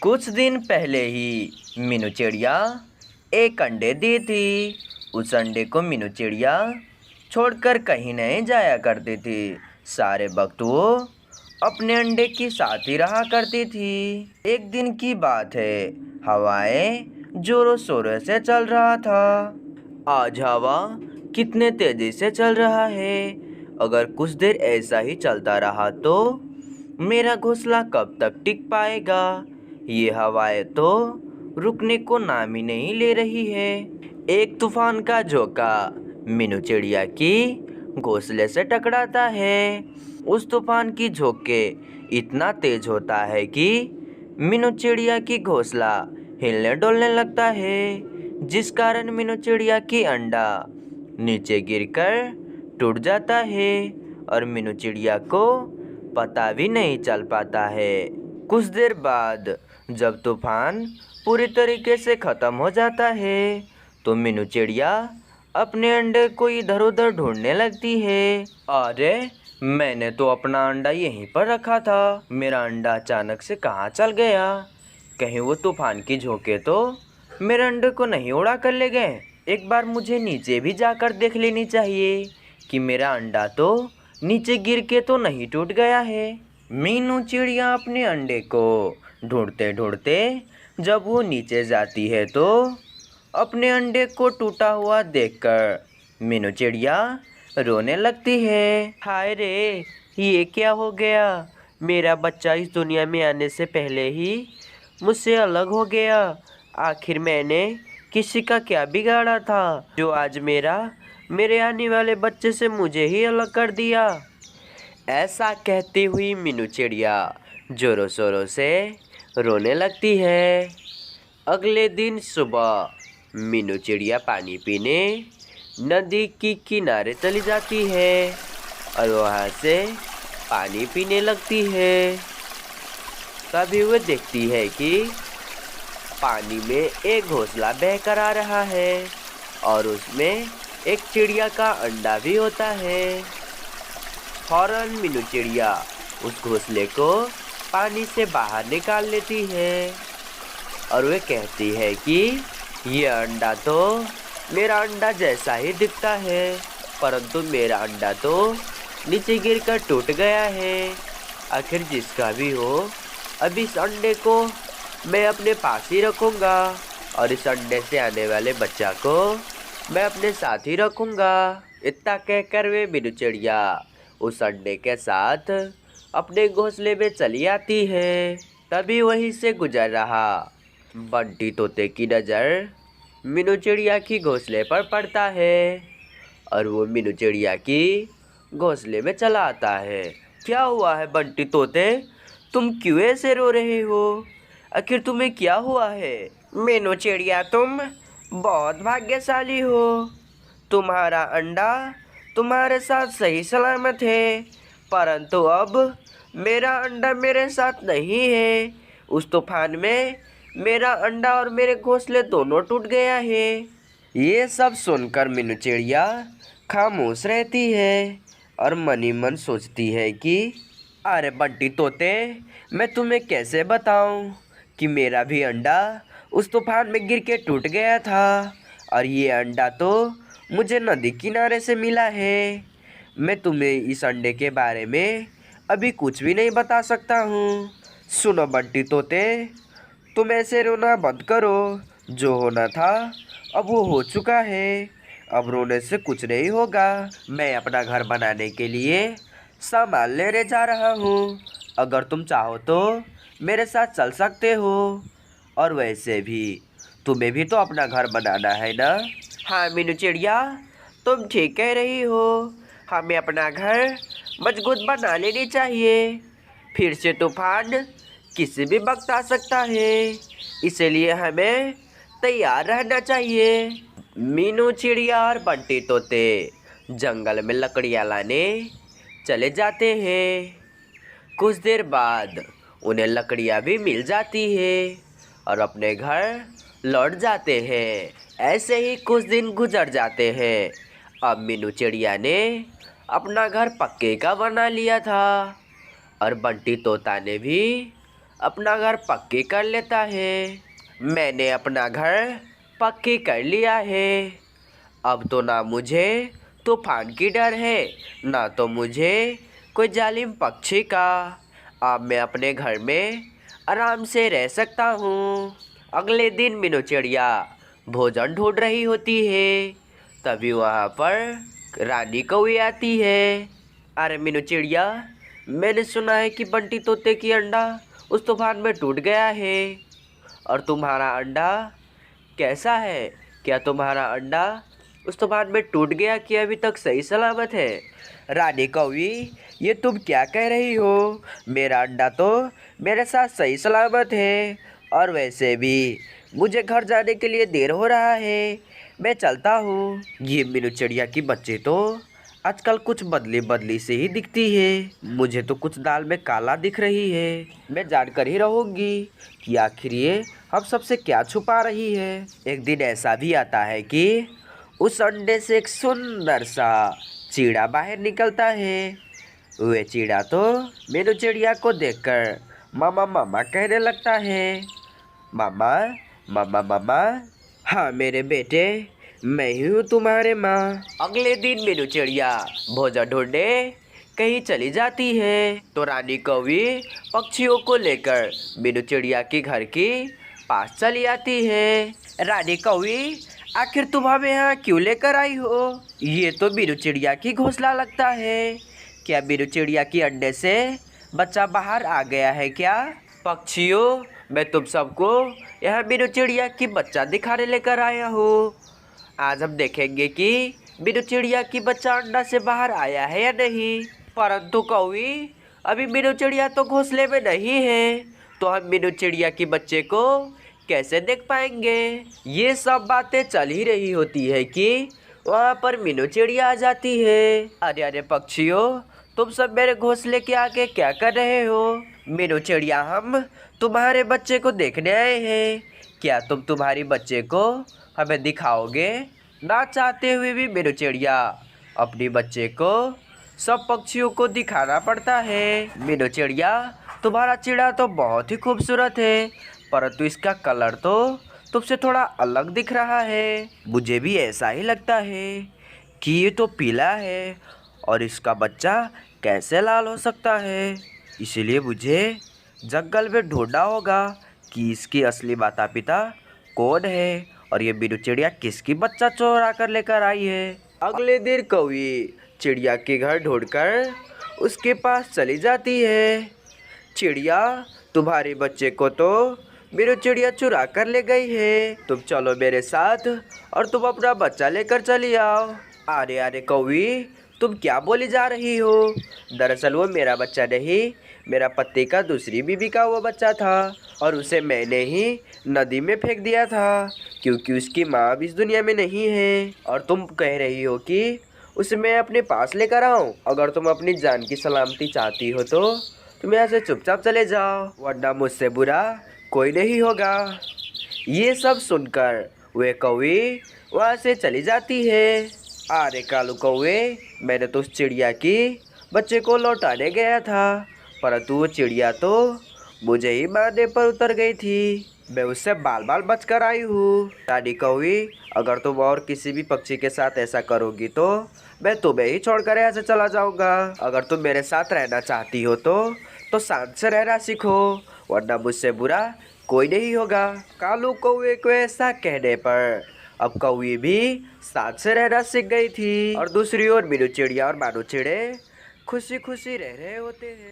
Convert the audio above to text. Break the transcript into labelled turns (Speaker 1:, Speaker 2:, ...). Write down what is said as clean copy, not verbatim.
Speaker 1: कुछ दिन पहले ही मीनू चिड़िया एक अंडे दी थी। उस अंडे को मीनू चिड़िया छोड़कर कहीं नहीं जाया करती थी। सारे वक्त वो अपने अंडे के साथ ही रहा करती थी। एक दिन की बात है, हवाएं जोरों शोरों से चल रहा था। आज हवा कितने तेजी से चल रहा है। अगर कुछ देर ऐसा ही चलता रहा तो मेरा घोंसला कब तक टिक पाएगा। ये हवाएं तो रुकने को नाम ही नहीं ले रही है। एक तूफान का झोंका मीनू चिड़िया की घोंसले से टकराता है। उस तूफान की झोंके इतना तेज होता है कि मीनू चिड़िया की घोंसला हिलने डुलने लगता है, जिस कारण मीनू चिड़िया की अंडा नीचे गिरकर टूट जाता है और मीनू चिड़िया को पता भी नहीं चल पाता है। कुछ देर बाद जब तूफान पूरी तरीके से ख़त्म हो जाता है तो मीनू चिड़िया अपने अंडे को इधर उधर ढूंढने लगती है। अरे, मैंने तो अपना अंडा यहीं पर रखा था। मेरा अंडा अचानक से कहाँ चल गया? कहीं वो तूफान की झोंके तो मेरे अंडे को नहीं उड़ा कर ले गए। एक बार मुझे नीचे भी जाकर देख लेनी चाहिए कि मेरा अंडा तो नीचे गिर के तो नहीं टूट गया है। मीनू चिड़िया अपने अंडे को ढूंढते ढूंढते जब वो नीचे जाती है तो अपने अंडे को टूटा हुआ देखकर मीनू चिड़िया रोने लगती है। हाय रे, ये क्या हो गया? मेरा बच्चा इस दुनिया में आने से पहले ही मुझसे अलग हो गया। आखिर मैंने किसी का क्या बिगाड़ा था जो आज मेरे आने वाले बच्चे से मुझे ही अलग कर दिया। ऐसा कहती हुई मीनू चिड़िया जोरों शोरों से रोने लगती है। अगले दिन सुबह मीनू चिड़िया पानी पीने नदी के किनारे चली जाती है और वहाँ से पानी पीने लगती है। तभी वह देखती है कि पानी में एक घोंसला बहकर आ रहा है और उसमें एक चिड़िया का अंडा भी होता है। फौरन मीनू चिड़िया उस घोंसले को पानी से बाहर निकाल लेती है और वह कहती है कि यह अंडा तो मेरा अंडा जैसा ही दिखता है, परंतु मेरा अंडा तो नीचे गिरकर टूट गया है। आखिर जिसका भी हो, अब इस अंडे को मैं अपने पास ही रखूँगा और इस अंडे से आने वाले बच्चा को मैं अपने साथ ही रखूँगा। इतना कहकर वे मीनू चिड़िया उस अंडे के साथ अपने घोंसले में चली आती है। तभी वहीं से गुजर रहा बंटी तोते की नज़र मीनू चिड़िया की घोंसले पर पड़ता है और वो मीनू चिड़िया की घोंसले में चला आता है। क्या हुआ है बंटी तोते? तुम क्यों ऐसे रो रहे हो? आखिर तुम्हें क्या हुआ है? मीनू चिड़िया, तुम बहुत भाग्यशाली हो। तुम्हारा अंडा तुम्हारे साथ सही सलामत है, परंतु अब मेरा अंडा मेरे साथ नहीं है। उस तूफान में मेरा अंडा और मेरे घोंसले दोनों टूट गया है। ये सब सुनकर मीनू चिड़िया खामोश रहती है और मन ही मन सोचती है कि अरे बंटी तोते, मैं तुम्हें कैसे बताऊं कि मेरा भी अंडा उस तूफान में गिर के टूट गया था और ये अंडा तो मुझे नदी किनारे से मिला है। मैं तुम्हें इस अंडे के बारे में अभी कुछ भी नहीं बता सकता हूँ। सुनो बंटी तोते, तुम ऐसे रोना बंद करो। जो होना था अब वो हो चुका है, अब रोने से कुछ नहीं होगा। मैं अपना घर बनाने के लिए सामान लेने जा रहा हूँ। अगर तुम चाहो तो मेरे साथ चल सकते हो। और वैसे भी तुम्हें भी तो अपना घर बनाना है ना? हाँ मीनू चिड़िया, तुम ठीक कह रही हो। हमें अपना घर मजबूत बना लेनी चाहिए। फिर से तूफान किसी भी वक्त आ सकता है, इसलिए हमें तैयार रहना चाहिए। मीनू चिड़िया और बंटी तोते जंगल में लकड़ियाँ लाने चले जाते हैं। कुछ देर बाद उन्हें लकड़ियाँ भी मिल जाती है और अपने घर लौट जाते हैं। ऐसे ही कुछ दिन गुजर जाते हैं। अब मीनू चिड़िया ने अपना घर पक्के का बना लिया था और बंटी तोता ने भी अपना घर पक्के कर लेता है। मैंने अपना घर पक्के कर लिया है। अब तो ना मुझे तूफान की डर है, ना तो मुझे कोई जालिम पक्षी का। अब मैं अपने घर में आराम से रह सकता हूँ। अगले दिन मीनू चिड़िया भोजन ढूंढ रही होती है। तभी वहाँ पर रानी कौवी आती है। अरे मीनू चिड़िया, मैंने सुना है कि बंटी तोते की अंडा उस तूफान में टूट गया है। और तुम्हारा अंडा कैसा है? क्या तुम्हारा अंडा उस तूफान में टूट गया कि अभी तक सही सलामत है? रानी कौवी, ये तुम क्या कह रही हो? मेरा अंडा तो मेरे साथ सही सलामत है। और वैसे भी मुझे घर जाने के लिए देर हो रहा है, मैं चलता हूँ। ये मीनू चिड़िया की बच्चे तो आजकल कुछ बदली बदली से ही दिखती है। मुझे तो कुछ दाल में काला दिख रही है। मैं जानकर ही रहूंगी कि आखिर ये हम सबसे क्या छुपा रही है। एक दिन ऐसा भी आता है कि उस अंडे से एक सुंदर सा चीड़ा बाहर निकलता है। वह चीड़ा तो मीनू चिड़िया को देखकर मामा मामा कहने लगता है। मामा मामा मामा, हाँ मेरे बेटे, मैं ही हूँ तुम्हारे माँ। अगले दिन मीनू चिड़िया भोजन ढूंढने कहीं चली जाती है तो रानी कौवी पक्षियों को लेकर मीनू चिड़िया के घर के पास चली आती है। रानी कौवी, आखिर तुम हमें यहाँ क्यों लेकर आई हो? ये तो मीनू चिड़िया की घोंसला लगता है। क्या मीनू चिड़िया की अंडे से बच्चा बाहर आ गया है क्या? पक्षियों, मैं तुम सबको यहाँ मीनू चिड़िया की बच्चा दिखाने लेकर आया हूँ। आज हम देखेंगे कि मीनू चिड़िया की बच्चा अंडा से बाहर आया है या नहीं। परंतु कौवी, अभी मीनू चिड़िया तो घोंसले में नहीं है, तो हम मीनू चिड़िया की बच्चे को कैसे देख पाएंगे? ये सब बातें चल ही रही होती है कि वहाँ पर मीनू चिड़िया आ जाती है। अरे अरे पक्षियों, तुम सब मेरे घोंसले के आगे क्या कर रहे हो? मीनू चिड़िया, हम तुम्हारे बच्चे को देखने आए हैं। क्या तुम तुम्हारी बच्चे को हमें दिखाओगे? ना चाहते हुए भी मीनू चिड़िया अपनी बच्चे को सब पक्षियों को दिखाना पड़ता है। मीनू चिड़िया, तुम्हारा चिड़ा तो बहुत ही खूबसूरत है, परंतु इसका कलर तो तुमसे थोड़ा अलग दिख रहा है। मुझे भी ऐसा ही लगता है कि ये तो पीला है और इसका बच्चा कैसे लाल हो सकता है। इसीलिए मुझे जंगल में ढूंढना होगा कि इसके असली माता पिता कौन है और ये मीनू चिड़िया किसकी बच्चा चोरा कर लेकर आई है। अगले दिन कौवी चिड़िया के घर ढूंढकर उसके पास चली जाती है। चिड़िया, तुम्हारे बच्चे को तो मीनू चिड़िया चुरा कर ले गई है। तुम चलो मेरे साथ और तुम अपना बच्चा लेकर चली आओ। अरे अरे कौवी, तुम क्या बोली जा रही हो? दरअसल वो मेरा बच्चा नहीं, मेरा पति का दूसरी बीवी का वो बच्चा था और उसे मैंने ही नदी में फेंक दिया था क्योंकि उसकी माँ अब इस दुनिया में नहीं है। और तुम कह रही हो कि उसे मैं अपने पास लेकर आऊँ? अगर तुम अपनी जान की सलामती चाहती हो तो तुम यहाँ से चुपचाप चले जाओ, वरना मुझसे बुरा कोई नहीं होगा। ये सब सुनकर वे कौवी वहाँ से चली जाती है। अरे कालू कौवे, मैंने तो उस चिड़िया की बच्चे को लौटाने गया था, परंतु वो चिड़िया तो मुझे ही मारने पर उतर गई थी। मैं उससे बाल बाल बच कर आई हूँ। रानी कौवी, अगर तुम और किसी भी पक्षी के साथ ऐसा करोगी तो मैं तुम्हें ही छोड़कर यहाँ से चला जाऊँगा। अगर तुम मेरे साथ रहना चाहती हो तो शांत से रहना सीखो, वरना मुझसे बुरा कोई नहीं होगा। कालू कौवे को ऐसा कहने पर अब कौवी भी साथ से रहना सीख गई थी और दूसरी ओर मीनू चिड़िया और मानू चिड़े खुशी खुशी रह रहे होते हैं।